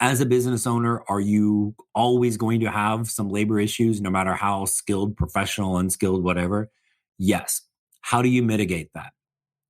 As a business owner, are you always going to have some labor issues, no matter how skilled, professional, unskilled, whatever? Yes. How do you mitigate that?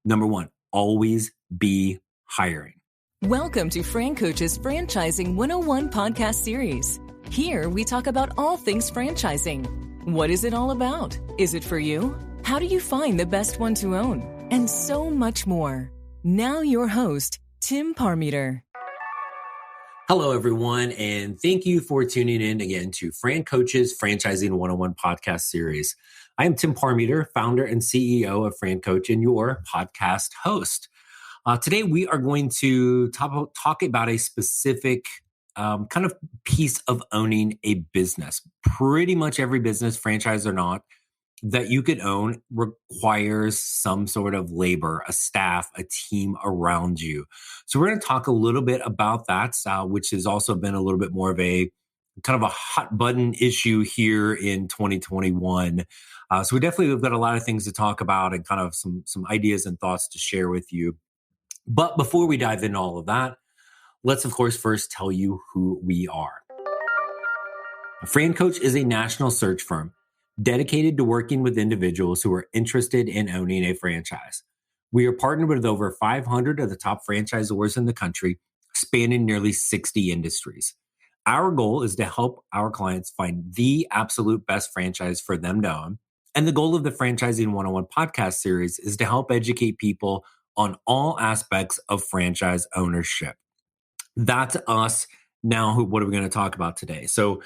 Number one, always be hiring. Welcome to FranCoach's Franchising 101 podcast series. Here we talk about all things franchising. What is it all about? Is it for you? How do you find the best one to own? And so much more. Now your host, Tim Parmeter. Hello, everyone, and thank you for tuning in again to FranCoach's Franchising 101 podcast series. I am Tim Parmeter, founder and CEO of FranCoach and your podcast host. Today, we are going to talk about a specific kind of piece of owning a business. Pretty much every business, franchise or not, that you could own requires some sort of labor, a staff, a team around you. So we're going to talk a little bit about that, which has also been a little bit more of a kind of a hot button issue here in 2021. So we've got a lot of things to talk about and kind of some ideas and thoughts to share with you. But before we dive into all of that, let's of course first tell you who we are. FranCoach is a national search firm dedicated to working with individuals who are interested in owning a franchise. We are partnered with over 500 of the top franchisors in the country, spanning nearly 60 industries. Our goal is to help our clients find the absolute best franchise for them to own. And the goal of the Franchising 101 podcast series is to help educate people on all aspects of franchise ownership. That's us. Now, what are we going to talk about today? So,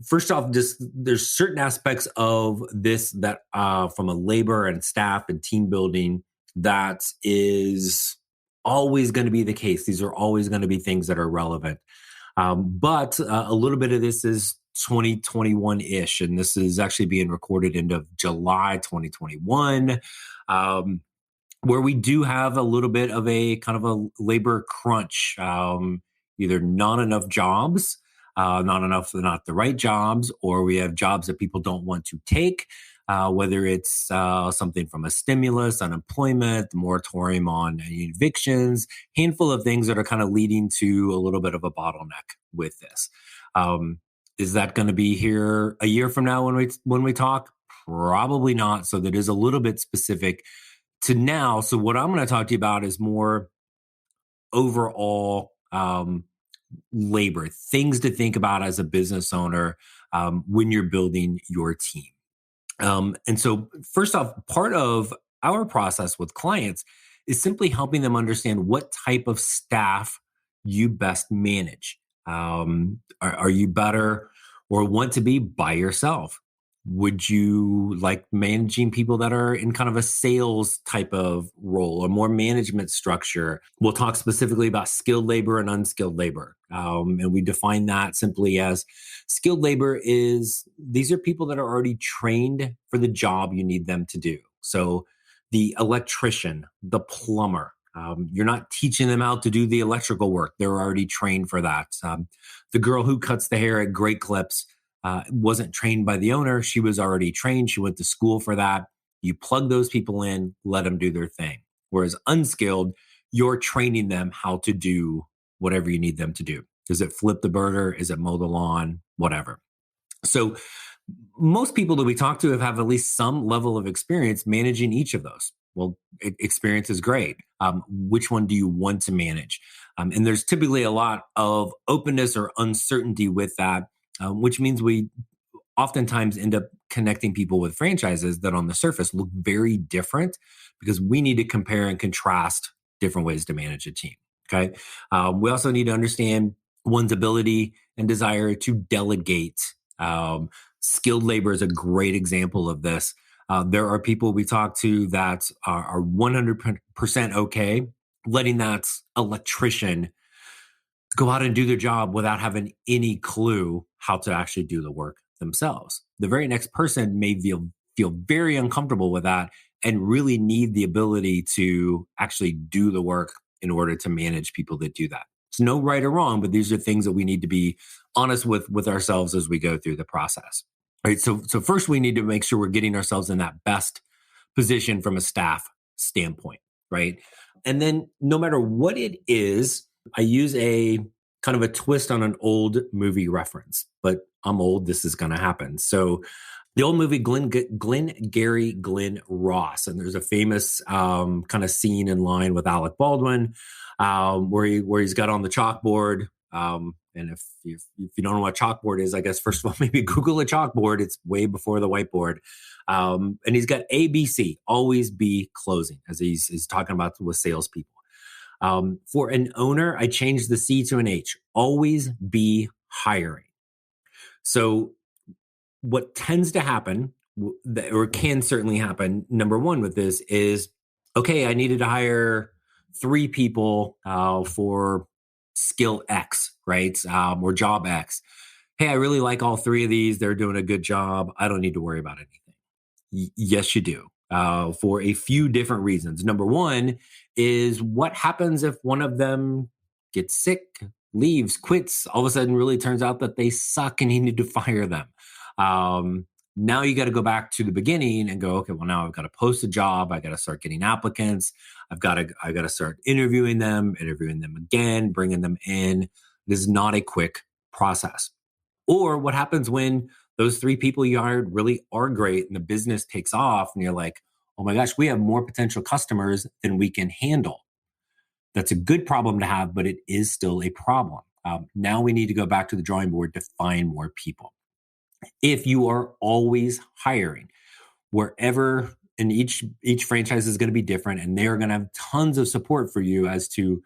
first off, there's certain aspects of this that from a labor and staff and team building that is always going to be the case. These are always going to be things that are relevant. But a little bit of this is 2021-ish, and this is actually being recorded into July 2021, where we do have a little bit of a kind of a labor crunch, either not enough jobs, not the right jobs, or we have jobs that people don't want to take, whether it's something from a stimulus, unemployment, the moratorium on evictions, handful of things that are kind of leading to a little bit of a bottleneck with this. Is that going to be here a year from now when we talk? Probably not. So that is a little bit specific to now. So what I'm going to talk to you about is more overall labor, things to think about as a business owner when you're building your team. And so first off, part of our process with clients is simply helping them understand what type of staff you best manage. Are you better or want to be by yourself? Would you like managing people that are in kind of a sales type of role or more management structure? We'll talk specifically about skilled labor and unskilled labor. And we define that simply as skilled labor these are people that are already trained for the job you need them to do. So the electrician, the plumber, you're not teaching them how to do the electrical work. They're already trained for that. The girl who cuts the hair at Great Clips wasn't trained by the owner. She was already trained. She went to school for that. You plug those people in, let them do their thing. Whereas unskilled, you're training them how to do whatever you need them to do. Is it flip the burger? Is it mow the lawn? Whatever. So most people that we talk to have at least some level of experience managing each of those. Well, experience is great. Which one do you want to manage? And there's typically a lot of openness or uncertainty with that. Which means we oftentimes end up connecting people with franchises that on the surface look very different because we need to compare and contrast different ways to manage a team. Okay. We also need to understand one's ability and desire to delegate. Skilled labor is a great example of this. There are people we talk to that are 100% okay letting that electrician go out and do their job without having any clue how to actually do the work themselves. The very next person may feel very uncomfortable with that and really need the ability to actually do the work in order to manage people that do that. It's no right or wrong, but these are things that we need to be honest with ourselves as we go through the process. All right. So first we need to make sure we're getting ourselves in that best position from a staff standpoint, right? And then no matter what it is, I use a kind of a twist on an old movie reference, but I'm old. This is going to happen. So the old movie Glenn Ross, and there's a famous kind of scene in line with Alec Baldwin where he's got on the chalkboard. And if you don't know what chalkboard is, I guess first of all maybe Google a chalkboard. It's way before the whiteboard. And he's got ABC, always be closing, as he's talking about with salespeople. For an owner, I changed the C to an H. Always be hiring. So what tends to happen, or can certainly happen, number one with this is, okay, I needed to hire 3 people for skill X, right? Or job X. Hey, I really like all 3 of these. They're doing a good job. I don't need to worry about anything. Yes, you do. For a few different reasons. Number one is, what happens if one of them gets sick, leaves, quits, all of a sudden really turns out that they suck and you need to fire them. Now you got to go back to the beginning and go, okay, well, now I've got to post a job. I got to start getting applicants. I got to start interviewing them again, bringing them in. This is not a quick process. Or what happens when those 3 people you hired really are great and the business takes off and you're like, oh my gosh, we have more potential customers than we can handle. That's a good problem to have, but it is still a problem. Now we need to go back to the drawing board to find more people. If you are always hiring, wherever, and each franchise is going to be different, and they're going to have tons of support for you as to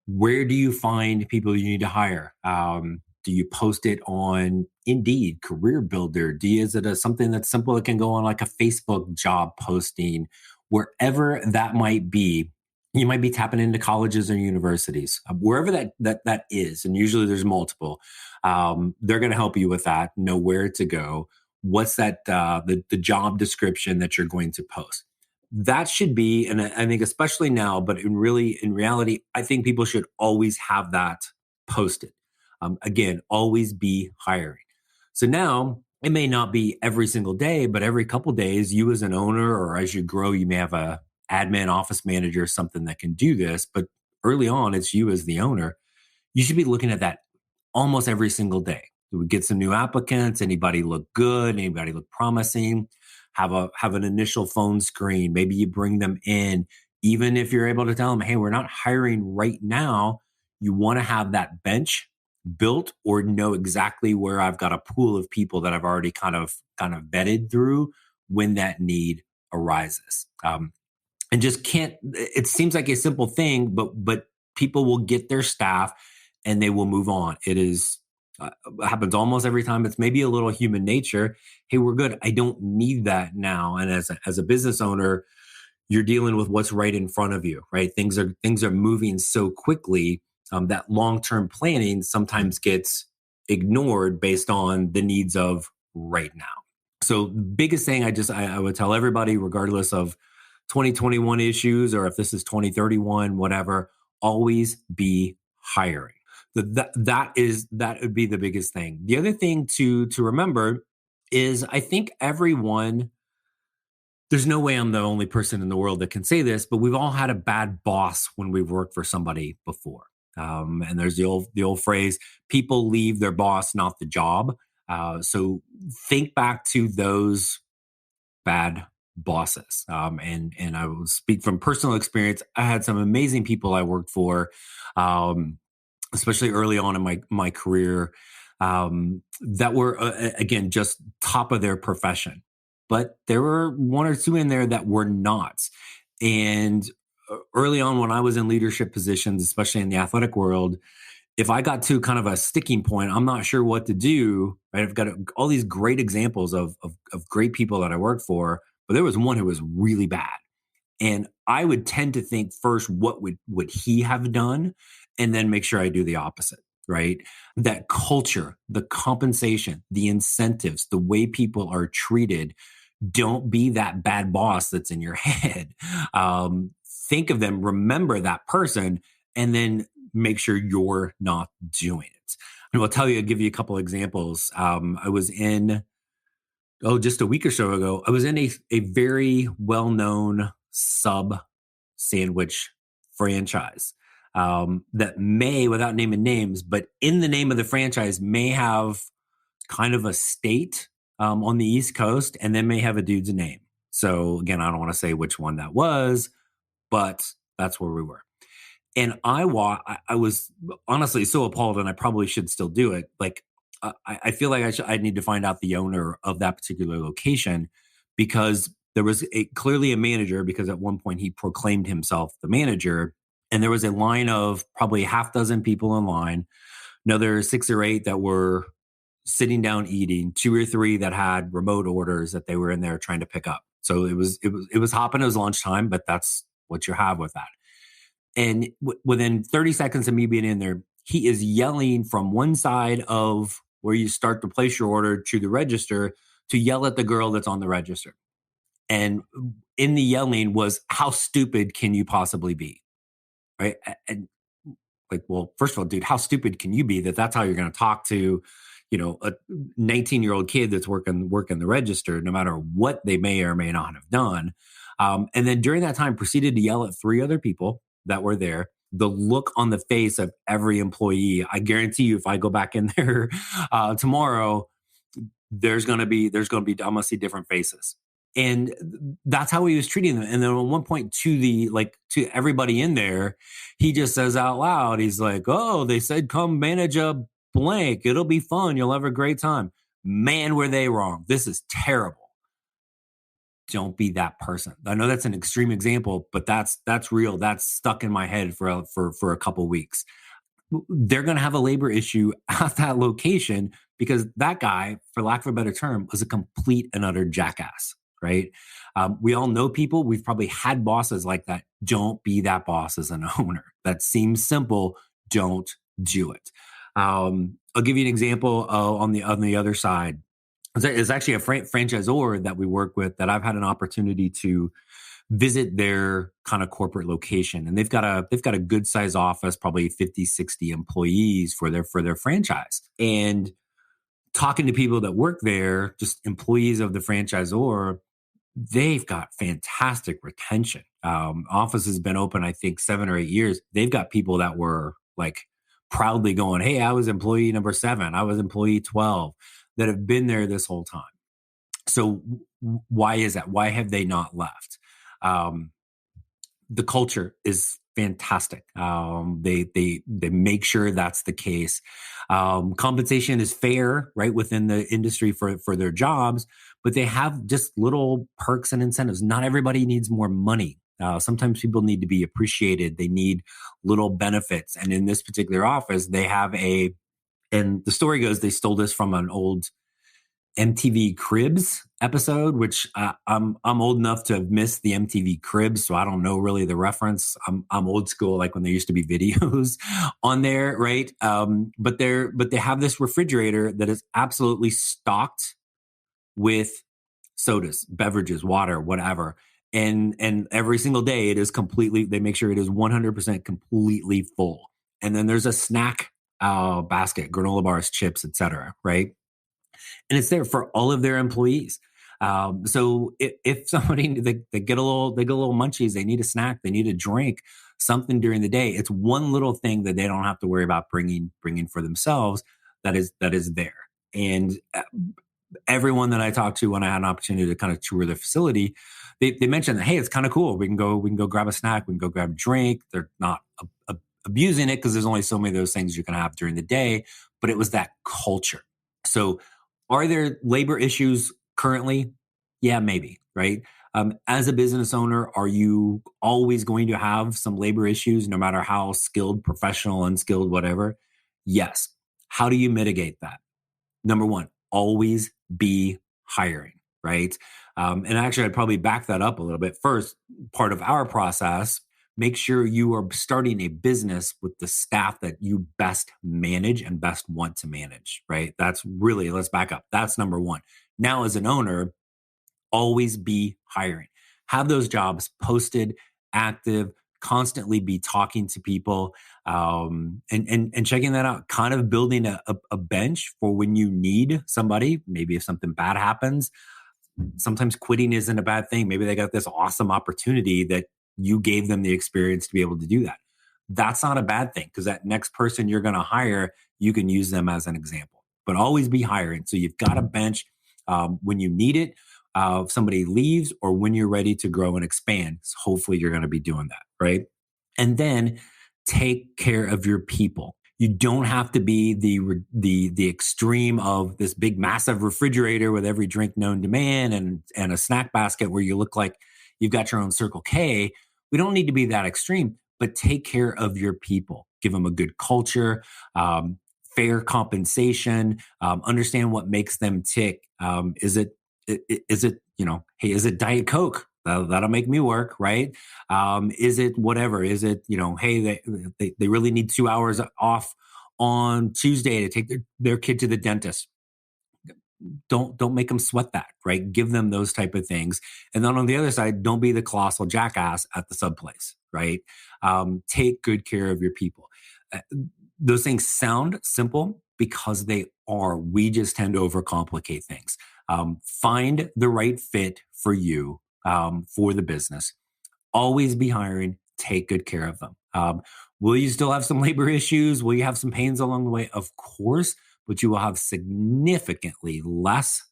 where do you find people you need to hire. Do you post it on Indeed, Career Builder? Is it something that's simple? It can go on like a Facebook job posting, wherever that might be. You might be tapping into colleges or universities, wherever that is. And usually there's multiple. They're going to help you with that, know where to go. What's that, the job description that you're going to post? That should be, and I think especially now, but in reality, I think people should always have that posted. Again, always be hiring. So now it may not be every single day, but every couple of days, you as an owner, or as you grow, you may have a admin office manager or something that can do this. But early on, it's you as the owner. You should be looking at that almost every single day. Do we get some new applicants? Anybody look good? Anybody look promising? Have an initial phone screen. Maybe you bring them in. Even if you're able to tell them, hey, we're not hiring right now, you want to have that bench built or know exactly where I've got a pool of people that I've already kind of vetted through when that need arises. And just can't, it seems like a simple thing, but people will get their staff and they will move on. It is happens almost every time. It's maybe a little human nature. Hey, we're good. I don't need that now. And as a business owner, you're dealing with what's right in front of you, right? Things are moving so quickly that long-term planning sometimes gets ignored based on the needs of right now. So the biggest thing I would tell everybody, regardless of 2021 issues or if this is 2031, whatever, always be hiring. That would be the biggest thing. The other thing to remember is, I think everyone, there's no way I'm the only person in the world that can say this, but we've all had a bad boss when we've worked for somebody before. And there's the old phrase, people leave their boss, not the job. So think back to those bad bosses. And I will speak from personal experience. I had some amazing people I worked for, especially early on in my career, that were, again, just top of their profession. But there were 1 or 2 in there that were not. And early on when I was in leadership positions, especially in the athletic world, if I got to kind of a sticking point, I'm not sure what to do, right? I've got all these great examples of great people that I worked for, but there was one who was really bad. And I would tend to think first, what would he have done? And then make sure I do the opposite, right? That culture, the compensation, the incentives, the way people are treated, don't be that bad boss that's in your head. Think of them, remember that person, and then make sure you're not doing it. And I'll give you a couple examples. I was in, just a week or so ago, I was in a very well-known sub sandwich franchise. that may, without naming names, but in the name of the franchise, may have kind of a state on the East Coast, and then may have a dude's name. So again, I don't want to say which one that was, but that's where we were. And I was honestly so appalled, and I probably should still do it. Like, I feel like I need to find out the owner of that particular location, because there was clearly a manager, because at one point he proclaimed himself the manager. And there was a line of probably half dozen people in line, another 6 or 8 that were sitting down eating, 2 or 3 that had remote orders that they were in there trying to pick up. So it was hopping. It was lunchtime, but that's what you have with that. And within 30 seconds of me being in there, he is yelling from one side of where you start to place your order to the register to yell at the girl that's on the register. And in the yelling was, how stupid can you possibly be? Right. And like, well, first of all, dude, how stupid can you be that's how you're going to talk to, a 19-year-old kid that's working the register, no matter what they may or may not have done. And then during that time proceeded to yell at 3 other people that were there. The look on the face of every employee, I guarantee you, if I go back in there tomorrow, there's going to be, I'm going to see different faces. And that's how he was treating them. And then at one point to everybody in there, he just says out loud, he's like, oh, they said, come manage a blank. It'll be fun. You'll have a great time. Man, were they wrong. This is terrible. Don't be that person. I know that's an extreme example, but that's real. That's stuck in my head for a couple of weeks. They're going to have a labor issue at that location because that guy, for lack of a better term, was a complete and utter jackass. Right? We all know people. We've probably had bosses like that. Don't be that boss as an owner. That seems simple. Don't do it. I'll give you an example on the other side. It's actually a franchisor that we work with that I've had an opportunity to visit their kind of corporate location. And they've got a good size office, probably 50, 60 employees for their franchise. And talking to people that work there, just employees of the franchisor, they've got fantastic retention. Office has been open, I think, 7 or 8 years. They've got people that were like proudly going, hey, I was employee number 7. I was employee 12 that have been there this whole time. So why is that? Why have they not left? The culture is fantastic. They make sure that's the case. Compensation is fair, right, within the industry for their jobs, but they have just little perks and incentives. Not everybody needs more money. Sometimes people need to be appreciated. They need little benefits. And in this particular office, they have and the story goes, they stole this from an old MTV Cribs episode, which I'm old enough to have missed the MTV Cribs, so I don't know really the reference. I'm old school, like when there used to be videos on there, right? But they have this refrigerator that is absolutely stocked with sodas, beverages, water, whatever, and every single day it is they make sure it is 100% completely full. And then there's a snack basket, granola bars, chips, etc., right? And it's there for all of their employees. So if somebody they get a little munchies, they need a snack, they need a drink, something during the day. It's one little thing that they don't have to worry about bringing for themselves. That is there. And everyone that I talked to when I had an opportunity to kind of tour the facility, they mentioned that, hey, it's kind of cool. We can go grab a snack, we can go grab a drink. They're not abusing it because there's only so many of those things you can have during the day. But it was that culture. So are there labor issues currently? Yeah, maybe, right? As a business owner, are you always going to have some labor issues, no matter how skilled, professional, unskilled, whatever? Yes. How do you mitigate that? Number one, always be hiring, right? And actually, I'd probably back that up a little bit. First, part of our process, make sure you are starting a business with the staff that you best manage and best want to manage, right? That's really, let's back up. That's number one. Now, as an owner, always be hiring. Have those jobs posted, active, constantly be talking to people and checking that out, kind of building a bench for when you need somebody. Maybe if something bad happens, sometimes quitting isn't a bad thing. Maybe they got this awesome opportunity that you gave them the experience to be able to do that. that's not a bad thing, because that next person you're going to hire, you can use them as an example. But always be hiring. So you've got a bench when you need it, if somebody leaves, or when you're ready to grow and expand. So hopefully you're going to be doing that, right? And then take care of your people. You don't have to be the extreme of this big, massive refrigerator with every drink known to man and a snack basket where you look like you've got your own Circle K. We don't need to be that extreme, but take care of your people. Give them a good culture, fair compensation, understand what makes them tick. Is it, hey, is it Diet Coke? That'll make me work, right? Is it whatever? Is it, hey, they really need 2 hours off on Tuesday to take their kid to the dentist? Don't make them sweat that, right? Give them those type of things. And then on the other side, don't be the colossal jackass at the sub place, right? Take good care of your people. Those things sound simple because they are. We just tend to overcomplicate things. Find the right fit for you, for the business. Always be hiring. Take good care of them. Will you still have some labor issues? Will you have some pains along the way? Of course, but you will have significantly less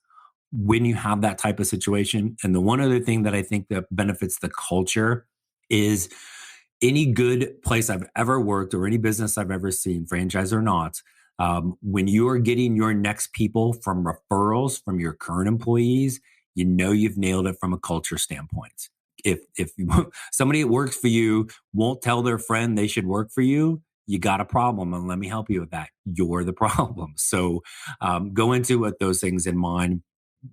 when you have that type of situation. And the one other thing that I think that benefits the culture is any good place I've ever worked or any business I've ever seen, franchise or not, when you are getting your next people from referrals from your current employees, you've nailed it from a culture standpoint. If somebody that works for you won't tell their friend they should work for you, you got a problem, and let me help you with that. You're the problem. So go into with those things in mind.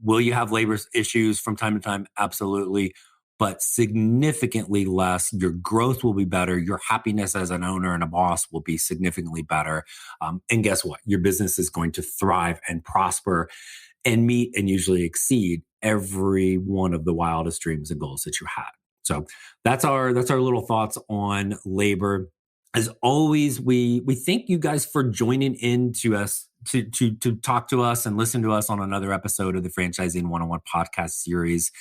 Will you have labor issues from time to time? Absolutely. But significantly less. Your growth will be better. Your happiness as an owner and a boss will be significantly better. And guess what? Your business is going to thrive and prosper and meet and usually exceed every one of the wildest dreams and goals that you had. So that's our little thoughts on labor. As always, we thank you guys for joining in to us to talk to us and listen to us on another episode of the Franchising 101 podcast series.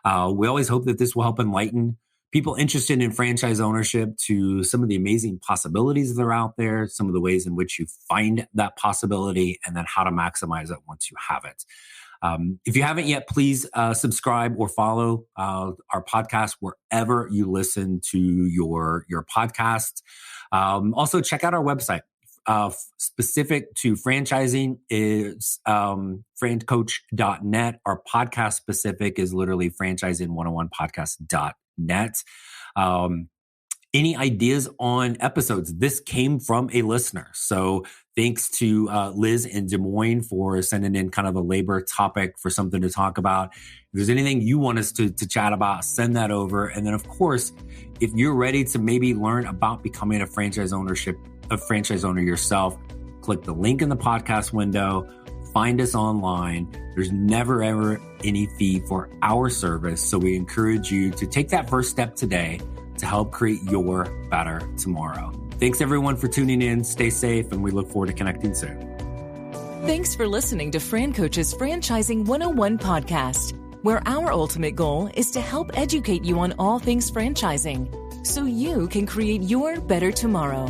We always hope that this will help enlighten people interested in franchise ownership to some of the amazing possibilities that are out there, some of the ways in which you find that possibility, and then how to maximize it once you have it. If you haven't yet, please subscribe or follow our podcast wherever you listen to your podcasts. Also, check out our website. Specific to franchising is FranCoach.net. Our podcast specific is literally franchising101podcast.net. Any ideas on episodes? This came from a listener. So thanks to Liz in Des Moines for sending in kind of a labor topic for something to talk about. If there's anything you want us to chat about, send that over. And then, of course, if you're ready to maybe learn about becoming a franchise owner yourself, click the link in the podcast window. Find us online. There's never, ever any fee for our service. So we encourage you to take that first step today to help create your better tomorrow. Thanks everyone for tuning in. Stay safe, and we look forward to connecting soon. Thanks for listening to FranCoach's Franchising 101 podcast, where our ultimate goal is to help educate you on all things franchising so you can create your better tomorrow.